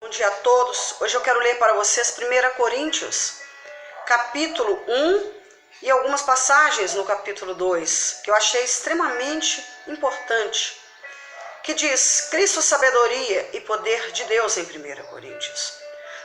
Bom dia a todos. Hoje eu quero ler para vocês 1 Coríntios, capítulo 1 e algumas passagens no capítulo 2, que eu achei extremamente importante, que diz: Cristo, sabedoria e poder de Deus em 1 Coríntios.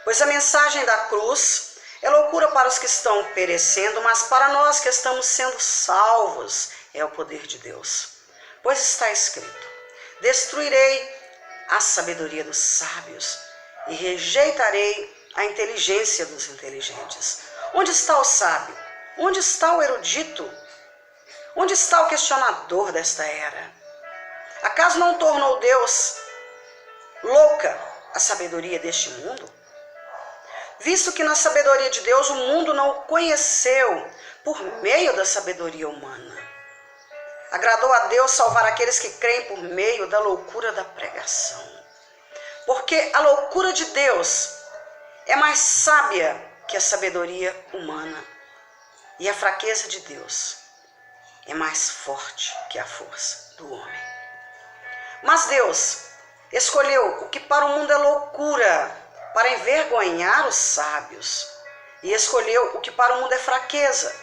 Pois a mensagem da cruz é loucura para os que estão perecendo, mas para nós que estamos sendo salvos é o poder de Deus. Pois está escrito: destruirei a sabedoria dos sábios e rejeitarei a inteligência dos inteligentes. Onde está o sábio? Onde está o erudito? Onde está o questionador desta era? Acaso não tornou Deus louca a sabedoria deste mundo? Visto que na sabedoria de Deus o mundo não o conheceu por meio da sabedoria humana. Agradou a Deus salvar aqueles que creem por meio da loucura da pregação. Porque a loucura de Deus é mais sábia que a sabedoria humana. E a fraqueza de Deus é mais forte que a força do homem. Mas Deus escolheu o que para o mundo é loucura, para envergonhar os sábios. E escolheu o que para o mundo é fraqueza,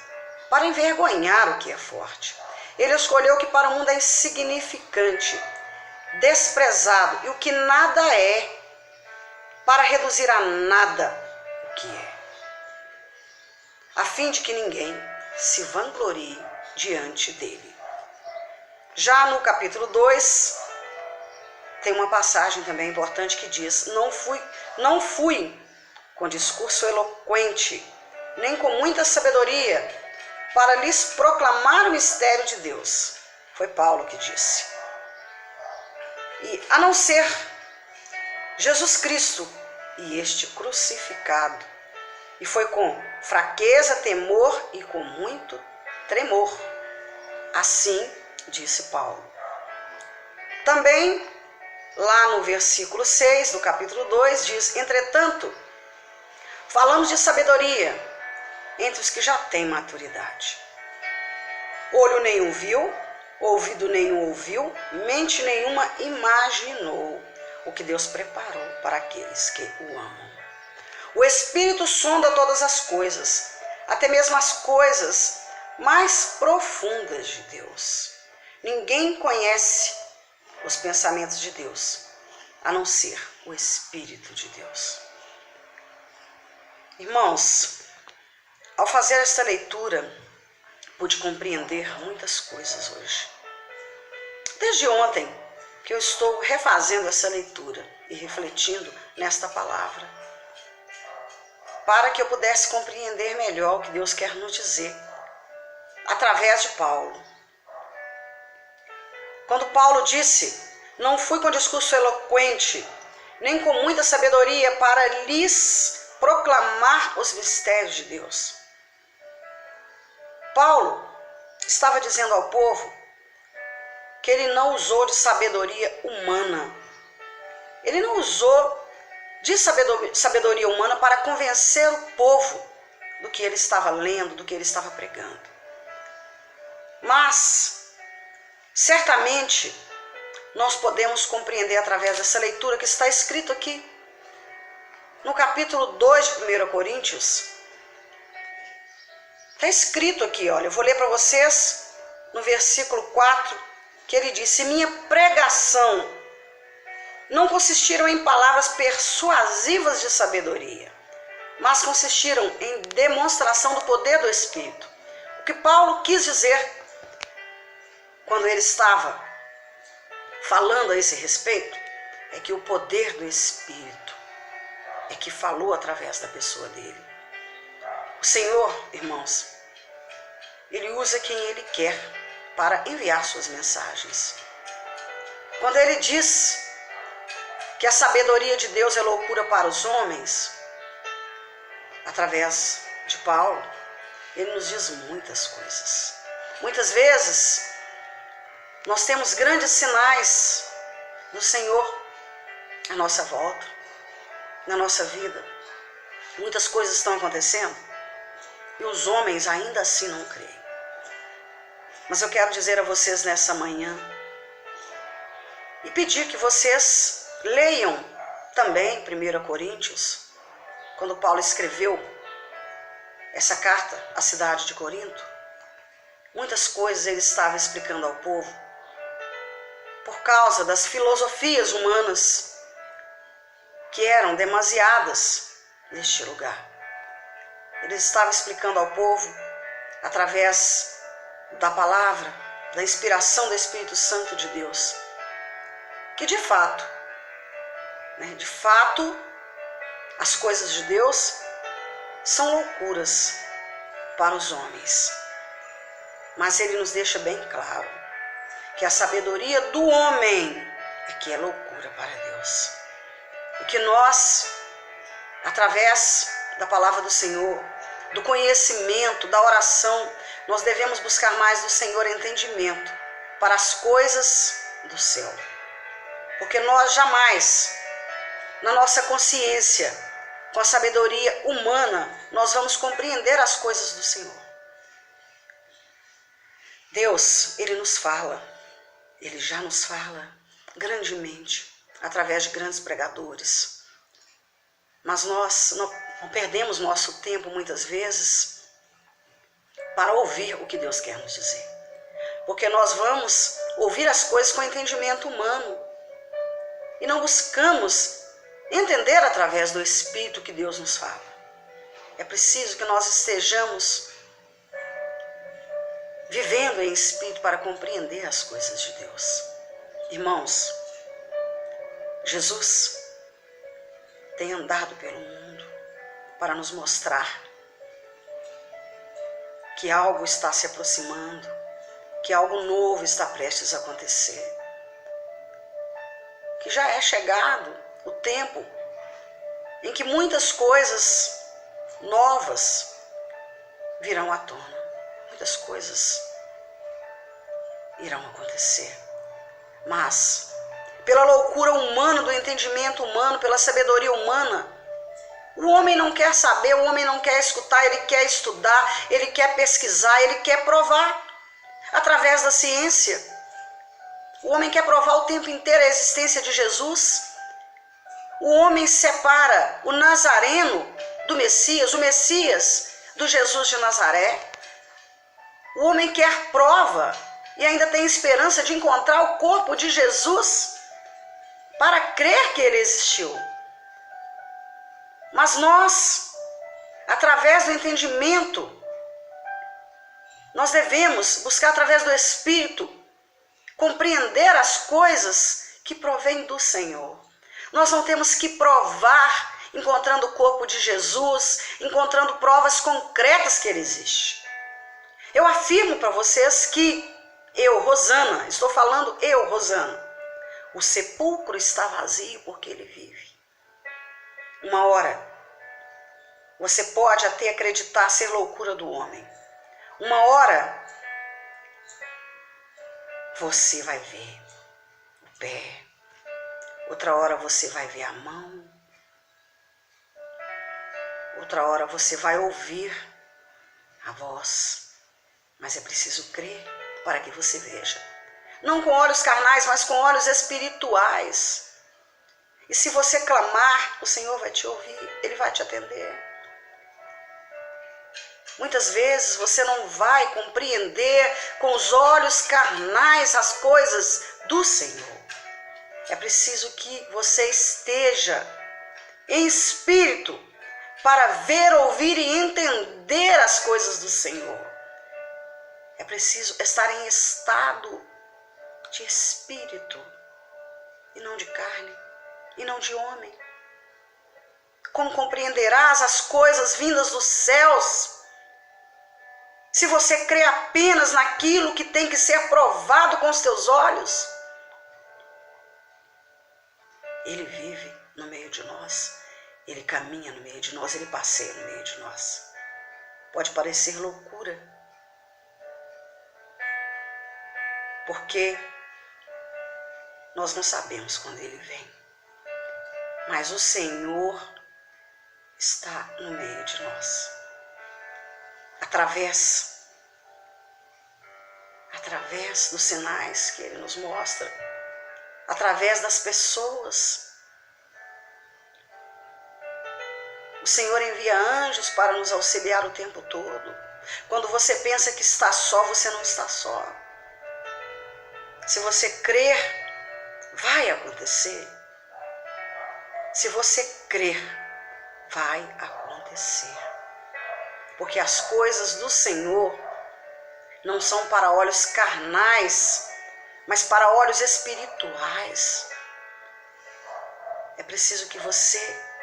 para envergonhar o que é forte. Ele escolheu o que para o mundo é insignificante, desprezado e o que nada é, para reduzir a nada o que é, a fim de que ninguém se vanglorie diante dele. Já no capítulo 2, tem uma passagem também importante que diz: não fui com discurso eloquente, nem com muita sabedoria, para lhes proclamar o mistério de Deus. Foi Paulo que disse. E a não ser Jesus Cristo e este crucificado. E foi com fraqueza, temor e com muito tremor. Assim disse Paulo. Também, lá no versículo 6 do capítulo 2, diz: entretanto, falamos de sabedoria entre os que já têm maturidade. Olho nenhum viu, ouvido nenhum ouviu, mente nenhuma imaginou o que Deus preparou para aqueles que o amam. O Espírito sonda todas as coisas, até mesmo as coisas mais profundas de Deus. Ninguém conhece os pensamentos de Deus, a não ser o Espírito de Deus. Irmãos, ao fazer esta leitura, pude compreender muitas coisas hoje. Desde ontem que eu estou refazendo essa leitura e refletindo nesta palavra, para que eu pudesse compreender melhor o que Deus quer nos dizer, através de Paulo. Quando Paulo disse: não fui com discurso eloquente, nem com muita sabedoria, para lhes proclamar os mistérios de Deus. Paulo estava dizendo ao povo que ele não usou de sabedoria humana. Ele não usou de sabedoria humana para convencer o povo do que ele estava lendo, do que ele estava pregando. Mas, certamente, nós podemos compreender através dessa leitura que está escrito aqui, no capítulo 2 de 1 Coríntios, está escrito aqui, olha, eu vou ler para vocês no versículo 4, que ele diz: minha pregação não consistiram em palavras persuasivas de sabedoria, mas consistiram em demonstração do poder do Espírito. O que Paulo quis dizer quando ele estava falando a esse respeito é que o poder do Espírito é que falou através da pessoa dele. O Senhor, irmãos, Ele usa quem Ele quer para enviar suas mensagens. Quando Ele diz que a sabedoria de Deus é loucura para os homens, através de Paulo, Ele nos diz muitas coisas. Muitas vezes, nós temos grandes sinais do Senhor à nossa volta, na nossa vida. Muitas coisas estão acontecendo e os homens ainda assim não creem. Mas eu quero dizer a vocês nessa manhã e pedir que vocês leiam também 1 Coríntios, quando Paulo escreveu essa carta à cidade de Corinto, muitas coisas ele estava explicando ao povo por causa das filosofias humanas que eram demasiadas neste lugar. Ele estava explicando ao povo através da palavra, da inspiração do Espírito Santo de Deus, que de fato, as coisas de Deus são loucuras para os homens. Mas ele nos deixa bem claro que a sabedoria do homem é que é loucura para Deus. E que nós, através da palavra do Senhor, do conhecimento, da oração, nós devemos buscar mais do Senhor entendimento para as coisas do céu. Porque nós jamais, na nossa consciência, com a sabedoria humana, nós vamos compreender as coisas do Senhor. Deus, Ele nos fala, Ele já nos fala grandemente, através de grandes pregadores. Mas nós não perdemos nosso tempo, muitas vezes, para ouvir o que Deus quer nos dizer. Porque nós vamos ouvir as coisas com entendimento humano e não buscamos entender através do Espírito que Deus nos fala. É preciso que nós estejamos vivendo em Espírito para compreender as coisas de Deus. Irmãos, Jesus tem andado pelo mundo para nos mostrar que algo está se aproximando, que algo novo está prestes a acontecer, que já é chegado o tempo em que muitas coisas novas virão à tona, muitas coisas irão acontecer. Mas, pela loucura humana, do entendimento humano, pela sabedoria humana, o homem não quer saber, o homem não quer escutar, ele quer estudar, ele quer pesquisar, ele quer provar através da ciência. O homem quer provar o tempo inteiro a existência de Jesus. O homem separa o Nazareno do Messias, o Messias do Jesus de Nazaré. O homem quer prova e ainda tem esperança de encontrar o corpo de Jesus para crer que ele existiu. Mas nós, através do entendimento, nós devemos buscar através do Espírito compreender as coisas que provêm do Senhor. Nós não temos que provar encontrando o corpo de Jesus, encontrando provas concretas que ele existe. Eu afirmo para vocês que eu, Rosana, estou falando eu, Rosana, o sepulcro está vazio porque ele vive. Uma hora, você pode até acreditar ser loucura do homem. Uma hora, você vai ver o pé. Outra hora você vai ver a mão. Outra hora você vai ouvir a voz. Mas é preciso crer para que você veja. Não com olhos carnais, mas com olhos espirituais. E se você clamar, o Senhor vai te ouvir, Ele vai te atender. Muitas vezes você não vai compreender com os olhos carnais as coisas do Senhor. É preciso que você esteja em espírito para ver, ouvir e entender as coisas do Senhor. É preciso estar em estado de espírito e não de carne e não de homem. Como compreenderás as coisas vindas dos céus se você crê apenas naquilo que tem que ser provado com os teus olhos? Ele vive no meio de nós, ele caminha no meio de nós, ele passeia no meio de nós. Pode parecer loucura, porque nós não sabemos quando ele vem, mas o Senhor está no meio de nós, através dos sinais que ele nos mostra, através das pessoas O Senhor envia anjos para nos auxiliar o tempo todo. Quando você pensa que está só, você não está só. Se você crer, vai acontecer. Se você crer, vai acontecer. Porque as coisas do Senhor não são para olhos carnais, mas para olhos espirituais. É preciso que você